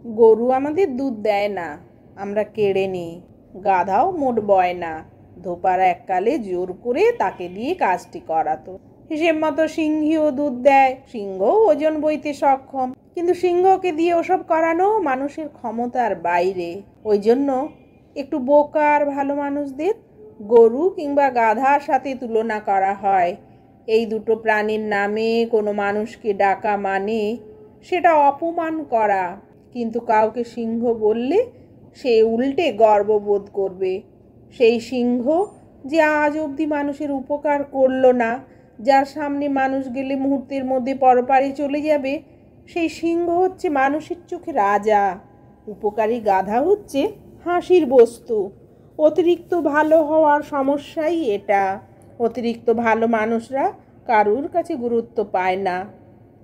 গরু আমাদের দুধ দেয় না, আমরা কেড়ে নিই। গাধাও মোট বয় না, ধোপার এককালে জোর করে তাকে দিয়ে কাজটি করাতো। হিসেব মতো সিংহীও দুধ দেয়, সিংহও ওজন বইতে সক্ষম, কিন্তু সিংহকে দিয়ে ওসব করানো মানুষের ক্ষমতার বাইরে। ওই জন্য একটু বোকা আর ভালো মানুষদের গরু কিংবা গাধার সাথে তুলনা করা হয়। এই দুটো প্রাণীর নামে কোনো মানুষকে ডাকা মানে সেটা অপমান করা। কিন্তু কাউকে সিংহ বললে সে উল্টে গর্ববোধ করবে। সেই সিংহ যে আজ অবধি মানুষের উপকার করলো না, যার সামনে মানুষ গেলে মুহূর্তের মধ্যে পরপারে চলে যাবে, সেই সিংহ হচ্ছে মানুষের চোখে রাজা। উপকারী গাধা হচ্ছে হাসির বস্তু। অতিরিক্ত ভালো হওয়ার সমস্যাই এটা। অতিরিক্ত ভালো মানুষরা কারুর কাছে গুরুত্ব পায় না।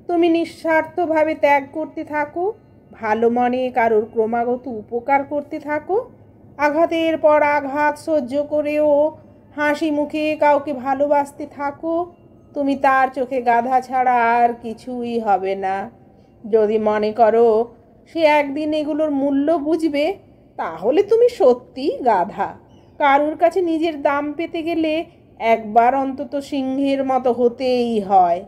তুমি নিঃস্বার্থভাবে ত্যাগ করতে থাকো, ভালো মনে কারোর ক্রমাগত উপকার করতে থাকো, আঘাতের পর আঘাত সহ্য করেও হাসি মুখে কাউকে ভালোবাসতে থাকো, তুমি তার চোখে গাধা ছাড়া আর কিছুই হবে না। যদি মনে করো সে একদিন এগুলোর মূল্য বুঝবে, তাহলে তুমি সত্যিই গাধা। কারুর কাছে নিজের দাম পেতে গেলে একবার অন্তত সিংহের মতো হতেই হয়।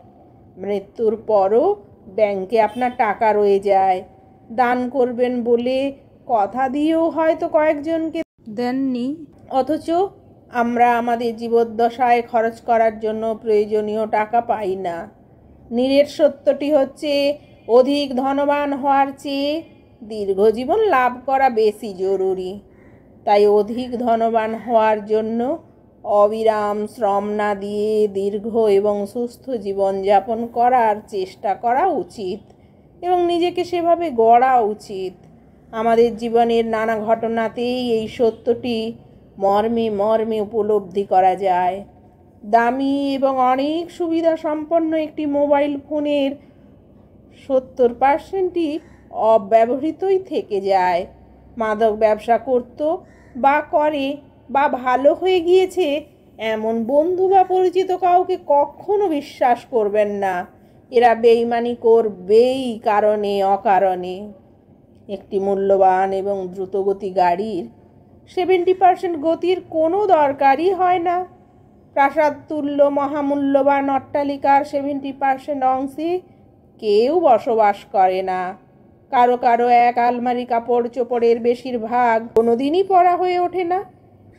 মৃত্যুর পরও ব্যাংকে আপনার টাকা রয়ে যায়। দান করবেন বলে কথা দিয়েও হয়তো কয়েকজনকে দেননি, অথচ আমরা আমাদের জীবদ্দশায় খরচ করার জন্য প্রয়োজনীয় টাকা পাই না। নিরেট সত্যটি হচ্ছে, অধিক ধনবান হওয়ার চেয়ে দীর্ঘজীবন লাভ করা বেশি জরুরি। তাই অধিক ধনবান হওয়ার জন্য অবিরাম শ্রম না দিয়ে দীর্ঘ এবং সুস্থ জীবনযাপন করার চেষ্টা করা উচিত এবং নিজেকে সেভাবে গড়া উচিত। আমাদের জীবনের নানা ঘটনাতেই এই সত্যটি মর্মে মর্মে উপলব্ধি করা যায়। দামি এবং অনেক সুবিধা সম্পন্ন একটি মোবাইল ফোনের 70%ই অব্যবহৃতই থেকে যায়। মাদক ব্যবসা করত বা করে বা ভালো হয়ে গিয়েছে এমন বন্ধু বা পরিচিত কাউকে কখনো বিশ্বাস করবেন না। এরা বেইমানি করবেই কারণে অকারণে। একটি মূল্যবান এবং দ্রুতগতি গাড়ির 70% গতির কোনো দরকারই হয় না। প্রাসাদ তুল্য মহামূল্যবান অট্টালিকার 70% অংশে কেউ বসবাস করে না। কারো কারো এক আলমারি কাপড় চোপড়ের বেশিরভাগ কোনোদিনই পরা হয়ে ওঠে না।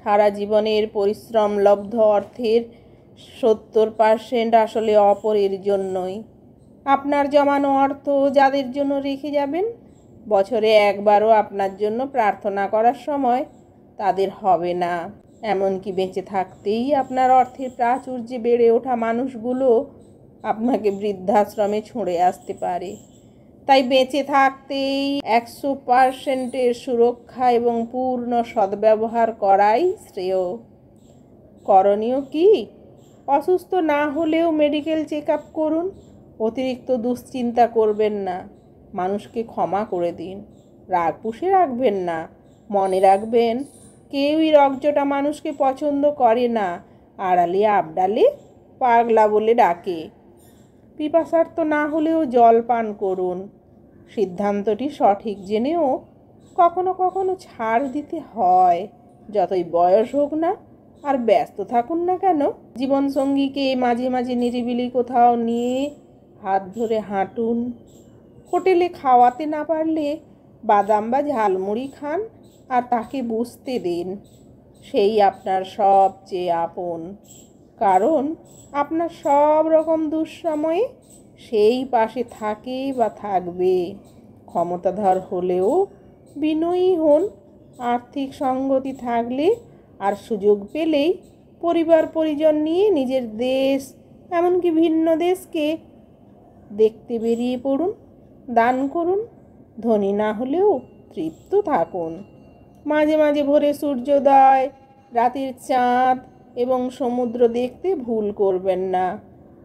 সারা জীবনের পরিশ্রম লব্ধ অর্থের 70% আসলে অপরের জন্যই। আপনার জমানো অর্থ যাদের জন্য রেখে যাবেন, বছরে একবারও আপনার জন্য প্রার্থনা করার সময় তাদের হবে না। এমনকি বেঁচে থাকতেই আপনার অর্থের প্রাচুর্যে বেড়ে ওঠা মানুষগুলো আপনাকে বৃদ্ধাশ্রমে ছুঁড়ে আসতে পারে। তাই বেঁচে থাকতেই 100%-এর সুরক্ষা এবং পূর্ণ সদ্ব্যবহার করাই শ্রেয়। করণীয় কি? অসুস্থ না হলেও মেডিকেল চেক আপ করুন। অতিরিক্ত দুশ্চিন্তা করবেন না। মানুষকে ক্ষমা করে দিন। রাগ পুষে রাখবেন না। মনে রাখবেন, কেউই রগজটা মানুষকে পছন্দ করে না, আড়ালে আবডালে পাগলা বলে ডাকে। পিপাসার্ত না হলেও জল পান করুন। সিদ্ধান্তটি সঠিক জেনেও কখনো কখনো ছাড় দিতে হয়। যতই বয়স হোক না আর ব্যস্ত থাকুন না কেন, জীবনসঙ্গীকে মাঝে মাঝে নিরিবিলি কোথাও নিয়ে হাত ধরে হাঁটুন। হোটেলে খাওয়াতে না পারলে বাদাম বা ঝালমুড়ি খান আর তাকে বুঝতে দিন সেই আপনার সবচেয়ে আপন। কারণ আপনার সব রকম দুঃসময়ে সেই পাশে থাকে বা থাকবে। ক্ষমতাধর হলেও বিনয়ী হন। আর্থিক সঙ্গতি থাকলে আর সুযোগ পেলেই পরিবার পরিজন নিয়ে নিজের দেশ, এমনকি ভিন্ন দেশকে দেখতে বেরিয়ে পড়ুন। দান করুন। ধনী না হলেও তৃপ্ত থাকুন। মাঝে মাঝে ভোরে সূর্যোদয়, রাতের চাঁদ এবং সমুদ্র দেখতে ভুল করবেন না।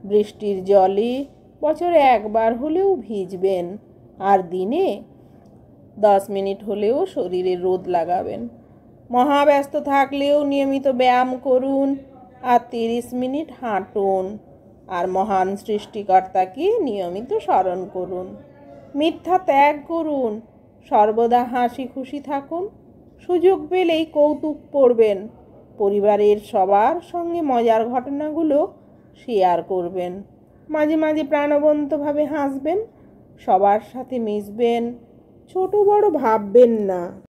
বৃষ্টির জলে বছরে একবার হলেও ভিজবেন, আর দিনে 10 মিনিট হলেও শরীরে রোদ লাগাবেন। মহাব্যস্ত থাকলেও নিয়মিত ব্যায়াম করুন আর 30 মিনিট হাঁটুন। আর মহান সৃষ্টিকর্তাকে নিয়মিত স্মরণ করুন। মিথ্যা ত্যাগ করুন। সর্বদা হাসি খুশি থাকুন। সুযোগ পেলেই কৌতুক করবেন। পরিবারের সবার সঙ্গে মজার ঘটনাগুলো শেয়ার করবেন। মাঝে মাঝে প্রাণবন্তভাবে হাসবেন। সবার সাথে মিশবেন। ছোট বড় ভাববেন না।